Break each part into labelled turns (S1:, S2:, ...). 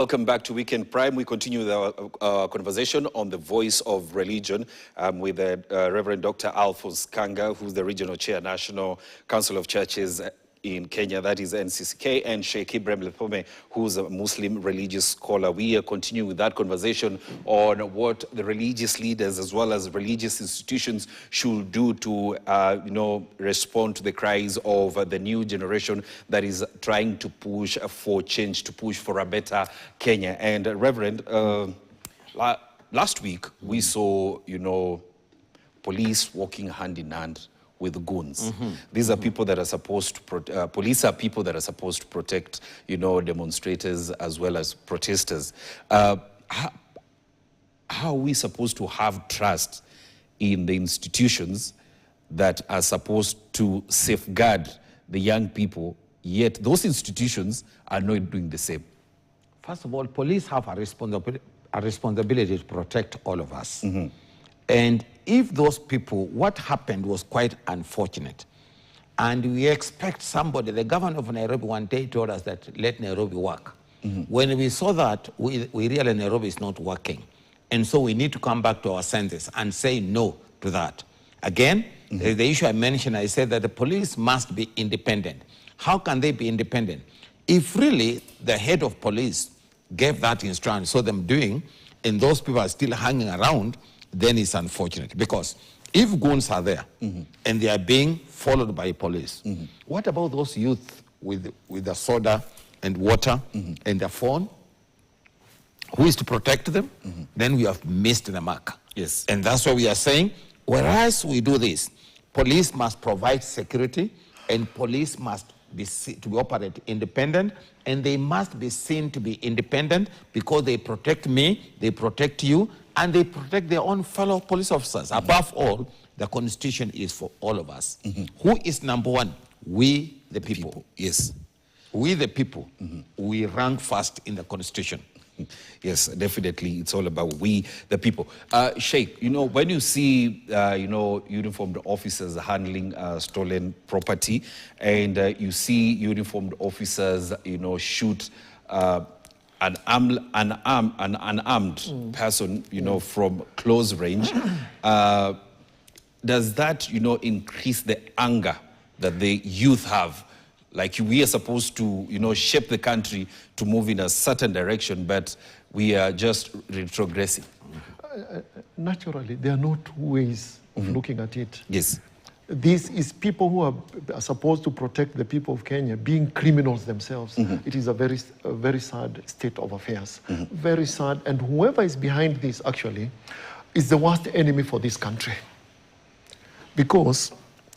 S1: Welcome back to Weekend Prime. We continue the conversation on the voice of religion with Reverend Dr. Alphonse Kanga, who's the Regional Chair, National Council of Churches in Kenya, that is NCCK, and Sheikh Ibrahim Lethome, who's a Muslim religious scholar. We are continuing with that conversation on what the religious leaders as well as religious institutions should do to, respond to the cries of the new generation that is trying to push for change, to push for a better Kenya. And Reverend, last week we saw, police walking hand in hand with goons. These are people that are supposed to, police are people that are supposed to protect, demonstrators as well as protesters. How are we supposed to have trust in the institutions that are supposed to safeguard the young people, yet those institutions are not doing the same?
S2: First of all, police have a responsibility to protect all of us. And if those people, what happened was quite unfortunate. And we expect somebody, the governor of Nairobi one day told us that let Nairobi work. When we saw that, we realized Nairobi is not working. And so we need to come back to our senses and say no to that. Again, the issue I mentioned, I said that the police must be independent. How can they be independent? If really the head of police gave that instruction, saw them doing, and those people are still hanging around, then it's unfortunate. Because if goons are there and they are being followed by police, what about those youth with the soda and water and their phone? Who is to protect them? Then we have missed the mark.
S1: Yes.
S2: And that's why we are saying, whereas we do this, police must provide security and police must be operate independent, and they must be seen to be independent because they protect me, they protect you, and they protect their own fellow police officers. Above all, the Constitution is for all of us. Who is number one? We, the people.
S1: Yes.
S2: We, the people. We rank first in the Constitution.
S1: Yes, definitely. It's all about we, the people. Sheikh, when you see, uniformed officers handling stolen property, and you see uniformed officers, shoot an unarmed person, from close range, does that, increase the anger that the youth have? Like we are supposed to, shape the country to move in a certain direction, but we are just retrogressing.
S3: Naturally, there are no two ways of looking at it.
S1: Yes.
S3: This is people who are supposed to protect the people of Kenya being criminals themselves. It is a very sad state of affairs. Very sad. And whoever is behind this actually is the worst enemy for this country. Because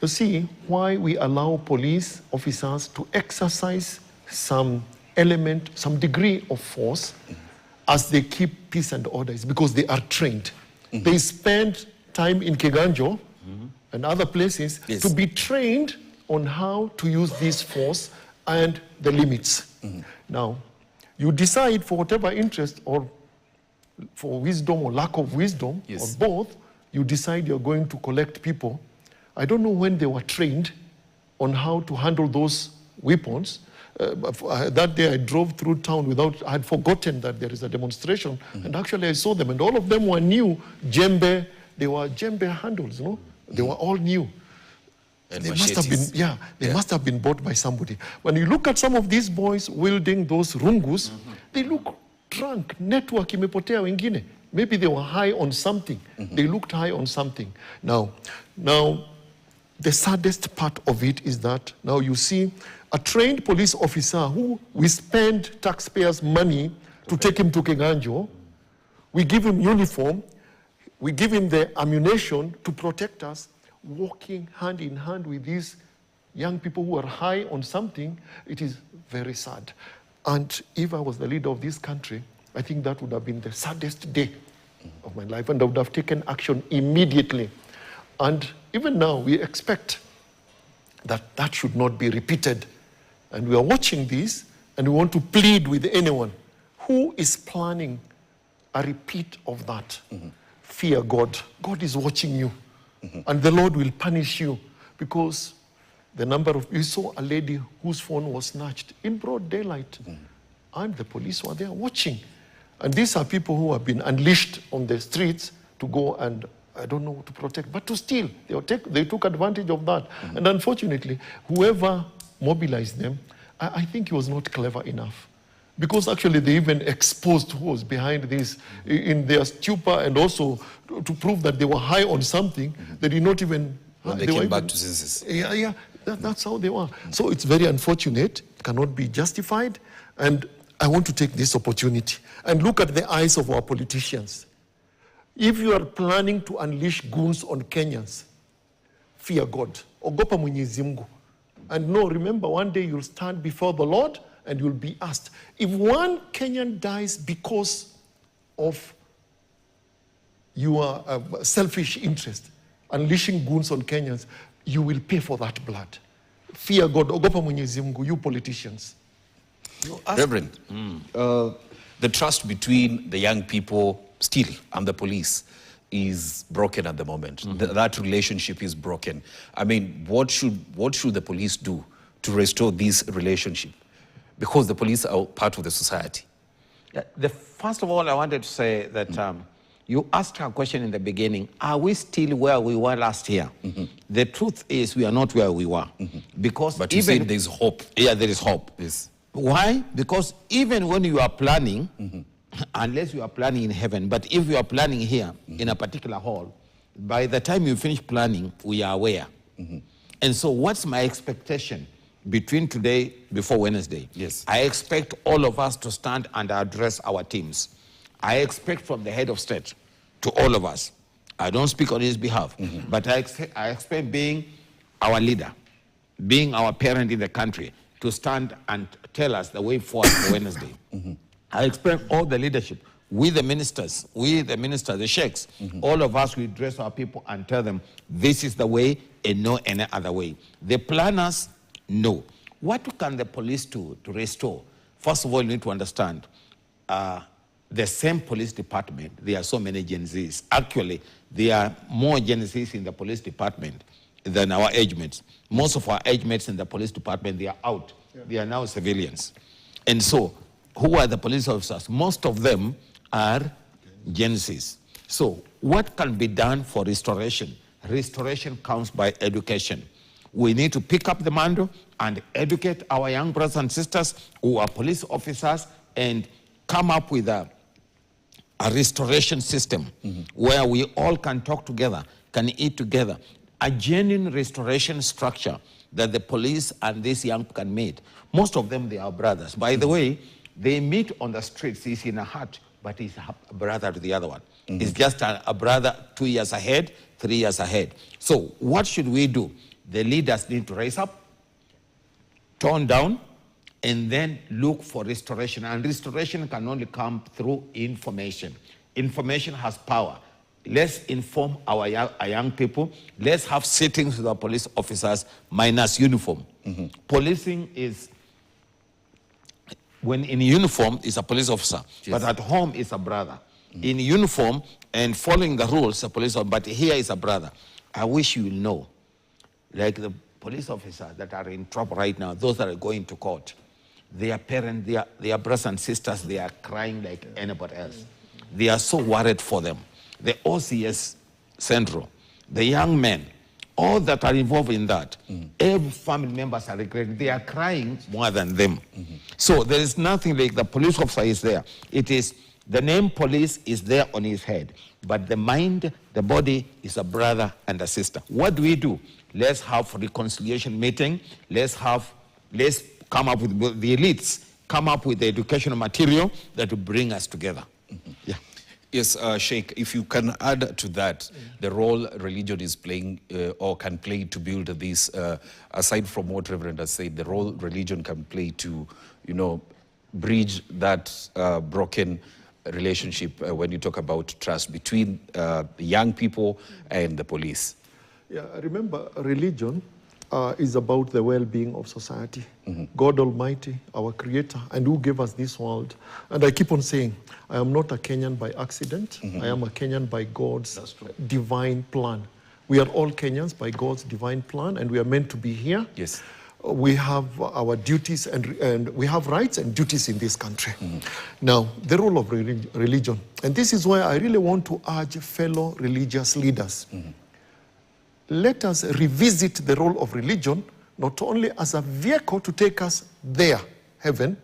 S3: you see, why we allow police officers to exercise some element, some degree of force as they keep peace and order is because they are trained. They spend time in Kiganjo and other places to be trained on how to use this force and the limits. Now, you decide for whatever interest or for wisdom or lack of wisdom, or both, you decide you're going to collect people. I don't know when they were trained on how to handle those weapons. That day I drove through town I had forgotten that there is a demonstration, and actually I saw them, and all of them were new djembe. They were djembe handles, They were all new. And they must have been, they must have been bought by somebody. When you look at some of these boys wielding those rungus, they look drunk. Network imepotea wengine. Maybe they were high on something. They looked high on something. Now, the saddest part of it is that now you see a trained police officer who we spend taxpayers' money to take him to Kiganjo. We give him uniform. We give him the ammunition to protect us, walking hand in hand with these young people who are high on something. It is very sad. And if I was the leader of this country, I think that would have been the saddest day of my life, and I would have taken action immediately. And even now, we expect that that should not be repeated. And we are watching this, and we want to plead with anyone who is planning a repeat of that. Fear God. God is watching you, and the Lord will punish you, because the number of, you saw a lady whose phone was snatched in broad daylight. and the police were there watching. And these are people who have been unleashed on the streets to go and, I don't know, to protect, but to steal. They took advantage of that. And unfortunately, whoever mobilized them, I think he was not clever enough. Because actually they even exposed who was behind this in their stupor, and also to prove that they were high on something. They did not even...
S1: When they came back to senses.
S3: Yeah, that's how they were. So it's very unfortunate, it cannot be justified, and I want to take this opportunity and look at the eyes of our politicians. If you are planning to unleash goons on Kenyans, fear God. Ogopa Mwenyezi Mungu. And no, remember, one day you'll stand before the Lord and you'll be asked. If one Kenyan dies because of your selfish interest, unleashing goons on Kenyans, you will pay for that blood. Fear God. Ogopa Mwenyezi Mungu, you politicians.
S1: Reverend, the trust between the young people still and the police is broken at the moment. That relationship is broken. I mean, what should the police do to restore this relationship? Because the police are part of the society.
S2: First of all, I wanted to say that you asked a question in the beginning, are we still where we were last year? The truth is we are not where we were. Because
S1: but you said there's hope.
S2: Yeah, there is hope.
S1: Yes.
S2: Why? Because even when you are planning, unless you are planning in heaven, but if you are planning here in a particular hall, by the time you finish planning, we are aware. And so what's my expectation between today, before Wednesday?
S1: Yes.
S2: I expect all of us to stand and address our teams. I expect from the head of state to all of us. I don't speak on his behalf, but I expect being our leader, being our parent in the country, to stand and tell us the way forward for Wednesday. I expect all the leadership, the ministers, the sheikhs, all of us will address our people and tell them, this is the way and no any other way. The planners, no. What can the police do to restore? First of all, you need to understand, the same police department, there are so many Gen Zs. Actually, there are more Gen Zs in the police department than our age mates. Most of our age mates in the police department, they are out. They are now civilians. And so, who are the police officers? Most of them are Gen Zs. So, what can be done for restoration? Restoration comes by education. We need to pick up the mantle and educate our young brothers and sisters who are police officers and come up with a restoration system where we all can talk together, can eat together. A genuine restoration structure that the police and these young people can meet. Most of them, they are brothers. By the way, they meet on the streets. He's in a hut, but he's a brother to the other one. He's just a brother 2 years ahead, 3 years ahead. So what should we do? The leaders need to raise up, tone down, and then look for restoration. And restoration can only come through information. Information has power. Let's inform our young people. Let's have sittings with our police officers minus uniform. Policing is, when in uniform, is a police officer, but at home is a brother. In uniform and following the rules, a police officer, but here is a brother. I wish you will know, like the police officers that are in trouble right now, those that are going to court, their parents, their brothers and sisters, they are crying like anybody else. They are so worried for them. The OCS Central, the young men, all that are involved in that, every family members are regretting. They are crying more than them. So there is nothing like the police officer is there. It is, the name police is there on his head, but the mind, the body is a brother and a sister. What do? Let's have a reconciliation meeting. Let's come up with the elites, come up with the educational material that will bring us together. Yeah.
S1: Yes, Sheikh, if you can add to that, the role religion is playing or can play to build this, aside from what Reverend has said, the role religion can play to, bridge that broken relationship when you talk about trust between the young people and the police.
S3: Yeah, remember, religion is about the well-being of society. God Almighty, our Creator, and who gave us this world. And I keep on saying, I am not a Kenyan by accident. I am a Kenyan by God's divine plan. We are all Kenyans by God's divine plan, and we are meant to be here.
S1: Yes.
S3: we have our duties and we have rights and duties in this country. Now, the role of religion, and this is why I really want to urge fellow religious leaders. Let us revisit the role of religion, not only as a vehicle to take us there, heaven,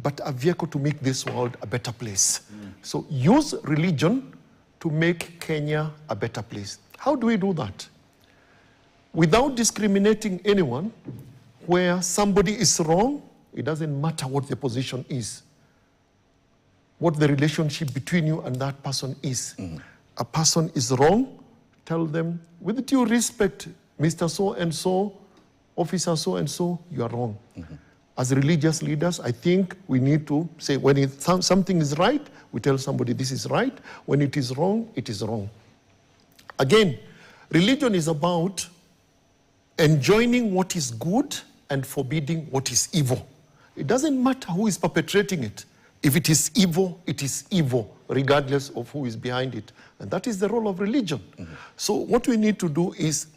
S3: but a vehicle to make this world a better place. So use religion to make Kenya a better place. How do we do that? Without discriminating anyone, where somebody is wrong, it doesn't matter what the position is, what the relationship between you and that person is. A person is wrong, tell them, with due respect, Mr. So-and-so, Officer so-and-so, you are wrong. As religious leaders, I think we need to say when something is right, we tell somebody this is right. When it is wrong, it is wrong. Again, religion is about enjoining what is good and forbidding what is evil. It doesn't matter who is perpetrating it. If it is evil, regardless of who is behind it. And that is the role of religion. So what we need to do is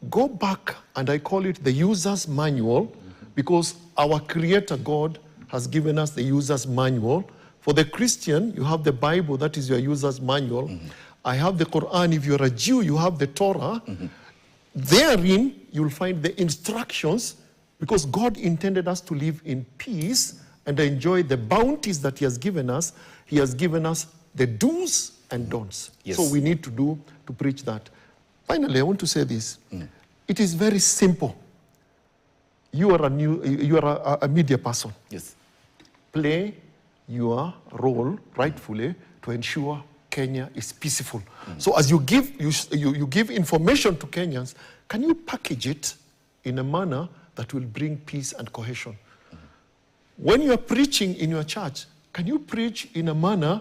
S3: go back, and I call it the user's manual, because our Creator God has given us the user's manual. For the Christian, you have the Bible, that is your user's manual. I have the Quran. If you're a Jew, you have the Torah. Therein, you'll find the instructions, because God intended us to live in peace and enjoy the bounties that He has given us. He has given us the do's and don'ts.
S1: Yes.
S3: So we need to preach that. Finally, I want to say this. It is very simple. You are a media person.
S1: Yes.
S3: Play your role rightfully to ensure Kenya is peaceful. So as you give information to Kenyans, can you package it in a manner that will bring peace and cohesion? When you are preaching in your church, can you preach in a manner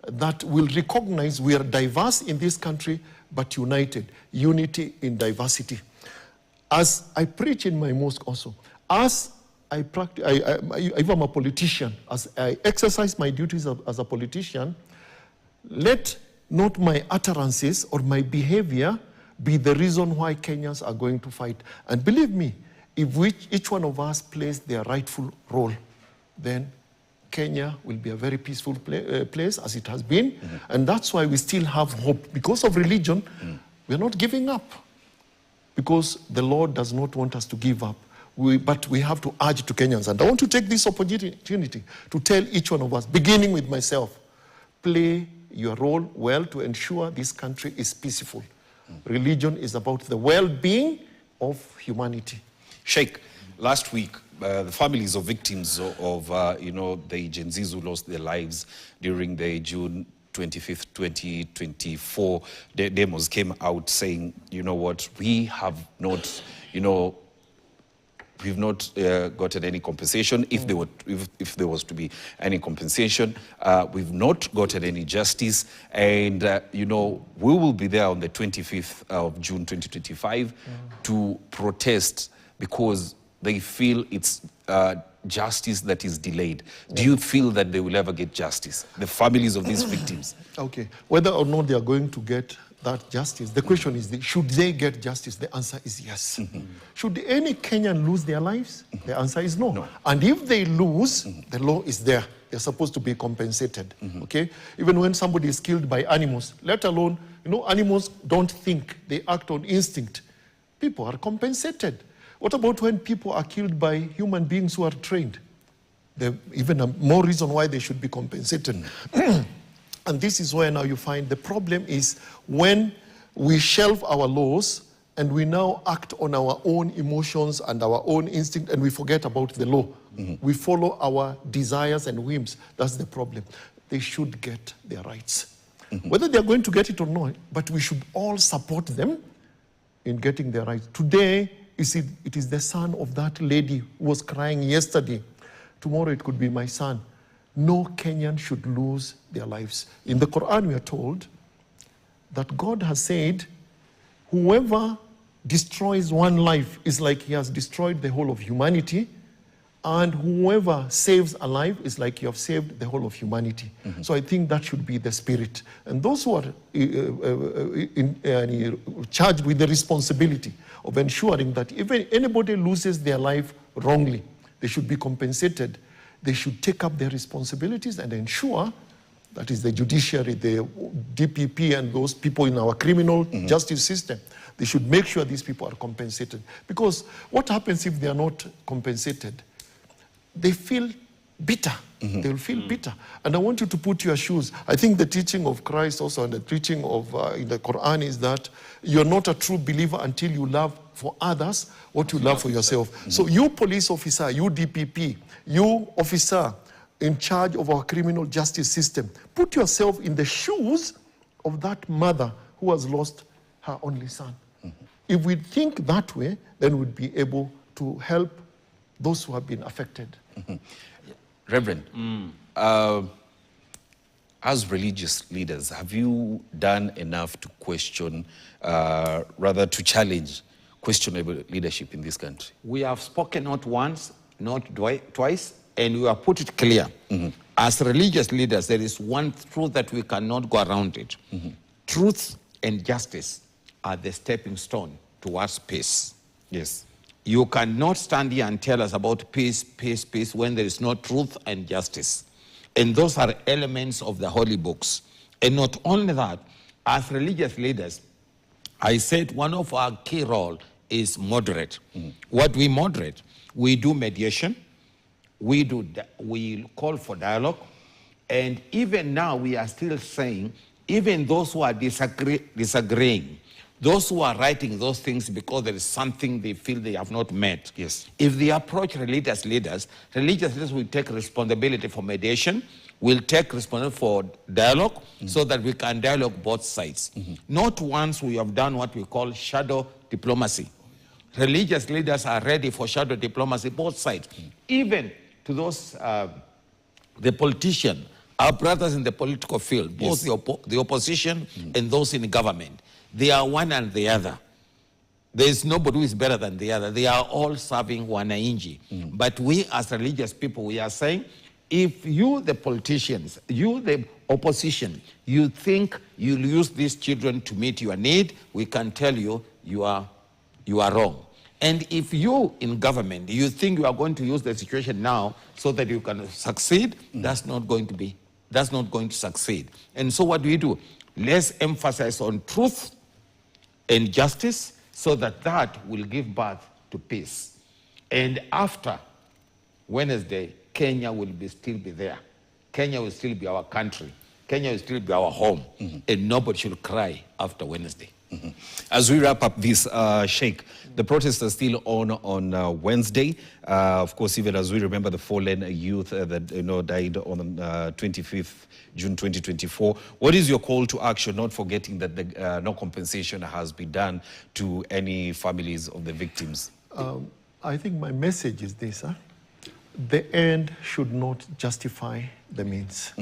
S3: that will recognize we are diverse in this country, but united? Unity in diversity. As I preach in my mosque also, as I practice, if I'm a politician, as I exercise my duties as a politician, let not my utterances or my behavior be the reason why Kenyans are going to fight. And believe me, if each one of us plays their rightful role, then Kenya will be a very peaceful place, as it has been. And that's why we still have hope. Because of religion, we're not giving up. Because the Lord does not want us to give up. But we have to urge to Kenyans. And I want to take this opportunity to tell each one of us, beginning with myself, play your role well to ensure this country is peaceful. Religion is about the well-being of humanity.
S1: Sheikh, last week, the families of victims of the Gen Zs who lost their lives during the June 25th, 2024 demos came out saying, you know what, we have not, we've not gotten any compensation. If there was to be any compensation, we've not gotten any justice. And, we will be there on the 25th of June 2025 to protest because they feel it's justice that is delayed. Do you feel that they will ever get justice, the families of these victims?
S3: Okay. Whether or not they are going to get that justice, the question is, should they get justice? The answer is yes. Should any Kenyan lose their lives? The answer is no. And if they lose, the law is there. They're supposed to be compensated. Okay? Even when somebody is killed by animals, let alone, animals don't think, they act on instinct. People are compensated. What about when people are killed by human beings who are trained? There's even more reason why they should be compensated. And this is where now you find the problem is when we shelve our laws and we now act on our own emotions and our own instinct and we forget about the law. We follow our desires and whims. That's the problem. They should get their rights. Whether they're going to get it or not, but we should all support them in getting their rights. Today, it is the son of that lady who was crying yesterday. Tomorrow it could be my son. No Kenyan should lose their lives. In the Quran we are told that God has said, whoever destroys one life is like he has destroyed the whole of humanity. And whoever saves a life is like you have saved the whole of humanity. So I think that should be the spirit. And those who are charged with the responsibility of ensuring that if anybody loses their life wrongly, they should be compensated. They should take up their responsibilities and ensure, that is the judiciary, the DPP, and those people in our criminal justice system, they should make sure these people are compensated. Because what happens if they are not compensated? They feel bitter. They will feel bitter. And I want you to put your shoes. I think the teaching of Christ also and the teaching of in the Quran is that you're not a true believer until you love for others what you love for yourself. So you police officer, you DPP, you officer in charge of our criminal justice system, put yourself in the shoes of that mother who has lost her only son. If we think that way, then we'd be able to help those who have been affected.
S1: Reverend, as religious leaders, have you done enough to question, rather to challenge questionable leadership in this country?
S2: We have spoken not once, not twice, and we have put it clear. As religious leaders, there is one truth that we cannot go around it. Truth and justice are the stepping stone towards peace.
S1: Yes.
S2: You cannot stand here and tell us about peace, peace, peace when there is no truth and justice. And those are elements of the holy books. And not only that, as religious leaders, I said one of our key role is moderate. What we moderate, we do mediation, we call for dialogue, and even now we are still saying, even those who are disagreeing, those who are writing those things because there is something they feel they have not met.
S1: Yes.
S2: If they approach religious leaders will take responsibility for mediation, will take responsibility for dialogue, so that we can dialogue both sides. Not once we have done what we call shadow diplomacy. Religious leaders are ready for shadow diplomacy, both sides. Even to those, the politician, our brothers in the political field, both the opposition and those in government. They are one and the other. There is nobody who is better than the other. They are all serving wananchi. But we as religious people, we are saying, if you, the politicians, you, the opposition, you think you'll use these children to meet your need, we can tell you, you are wrong. And if you, in government, you think you are going to use the situation now so that you can succeed, that's not going to succeed. And so what do? Let's emphasize on truth and justice so that that will give birth to peace. And after Wednesday, Kenya will still be there. Kenya will still be our country. Kenya will still be our home. And nobody should cry after Wednesday.
S1: As we wrap up this, Sheikh, the protests are still on Wednesday. Of course, even as we remember the fallen youth that died on 25th June 2024. What is your call to action, not forgetting that no compensation has been done to any families of the victims?
S3: I think my message is this. The end should not justify the means.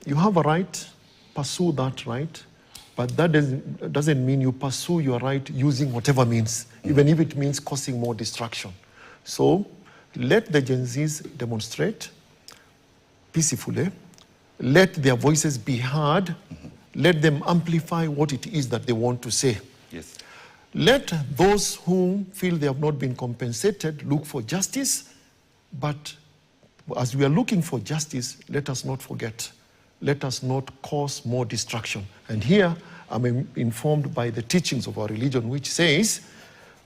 S3: You have a right, pursue that right. But that doesn't mean you pursue your right using whatever means, even if it means causing more destruction. So let the Gen Zs demonstrate peacefully. Let their voices be heard. Let them amplify what it is that they want to say.
S1: Yes.
S3: Let those who feel they have not been compensated look for justice. But as we are looking for justice, let us not forget. Let us not cause more destruction. And here, I'm informed by the teachings of our religion, which says,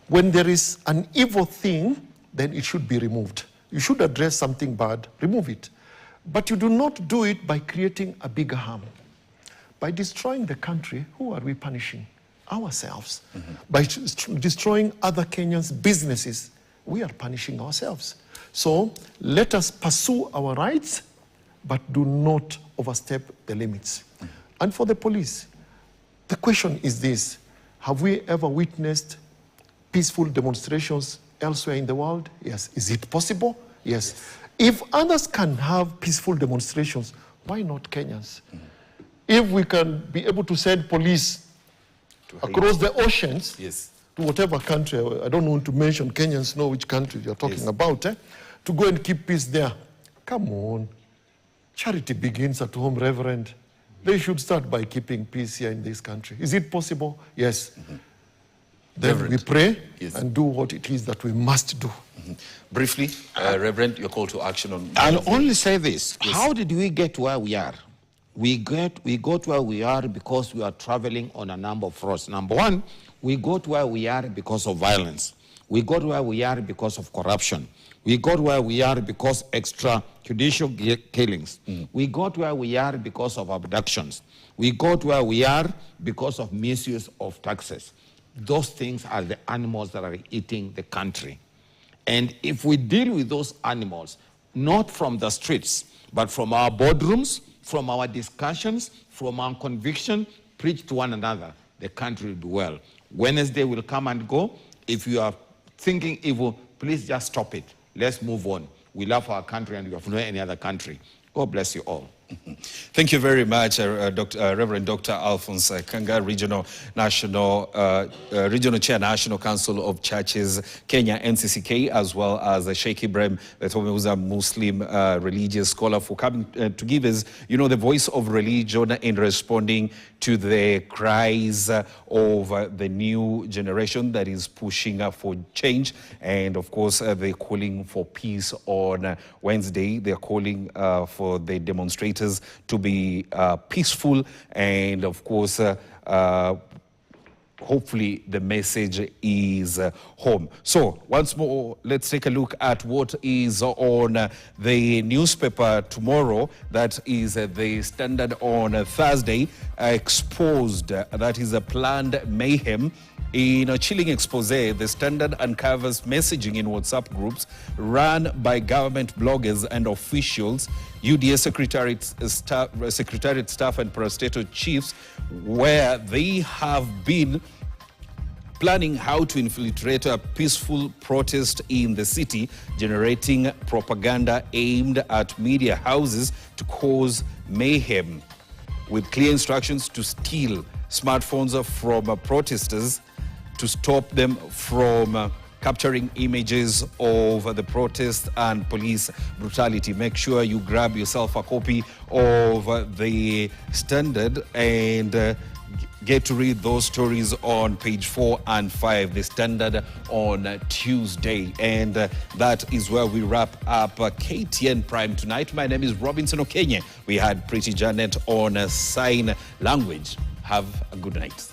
S3: when there is an evil thing, then it should be removed. You should address something bad, remove it. But you do not do it by creating a bigger harm. By destroying the country, who are we punishing? Ourselves. By destroying other Kenyans' businesses, we are punishing ourselves. So let us pursue our rights, but do not overstep the limits. And for the police, the question is this: have we ever witnessed peaceful demonstrations elsewhere in the world? Yes. Is it possible? Yes. If others can have peaceful demonstrations, why not Kenyans? If we can be able to send police across the oceans to whatever country, I don't want to mention, Kenyans know which country you're talking about, to go and keep peace there. Come on. Charity begins at home, Reverend. They should start by keeping peace here in this country. Is it possible? Yes. Then
S1: Reverend.
S3: we pray
S1: Yes.
S3: and do what it is that we must do.
S1: Briefly, Reverend, your call to action on...
S2: I'll only say this. How did we get where we are? We got where we are because we are traveling on a number of fronts. Number one, we got where we are because of violence. We got where we are because of corruption. We got where we are because extrajudicial killings. We got where we are because of abductions. We got where we are because of misuse of taxes. Those things are the animals that are eating the country. And if we deal with those animals, not from the streets, but from our boardrooms, from our discussions, from our conviction, preach to one another, the country will do well. Wednesday will come and go. If you are thinking evil, please just stop it. Let's move on. We love our country and we have no any other country. God bless you all.
S1: Thank you very much, Reverend Dr. Alphonse Kanga, Regional Chair, National Council of Churches, Kenya, NCCK, as well as Sheikh Ibrahim, who's a Muslim religious scholar, for coming to give us, the voice of religion in responding to the cries of the new generation that is pushing for change. And of course, they're calling for peace on Wednesday. They're calling for the demonstrators to be peaceful, and of course hopefully the message is home. So once more, let's take a look at what is on the newspaper tomorrow. That is the Standard on Thursday, exposed. That is a planned mayhem. In a chilling expose, the Standard uncovers messaging in WhatsApp groups run by government bloggers and officials, UDA Secretariat staff and parastatal chiefs, where they have been planning how to infiltrate a peaceful protest in the city, generating propaganda aimed at media houses to cause mayhem, with clear instructions to steal smartphones from protesters, to stop them from capturing images of the protest and police brutality. Make sure you grab yourself a copy of the Standard and get to read those stories on page 4 and 5, the Standard on Tuesday. And that is where we wrap up KTN Prime tonight. My name is Robinson Okenye. We had Pretty Janet on sign language. Have a good night.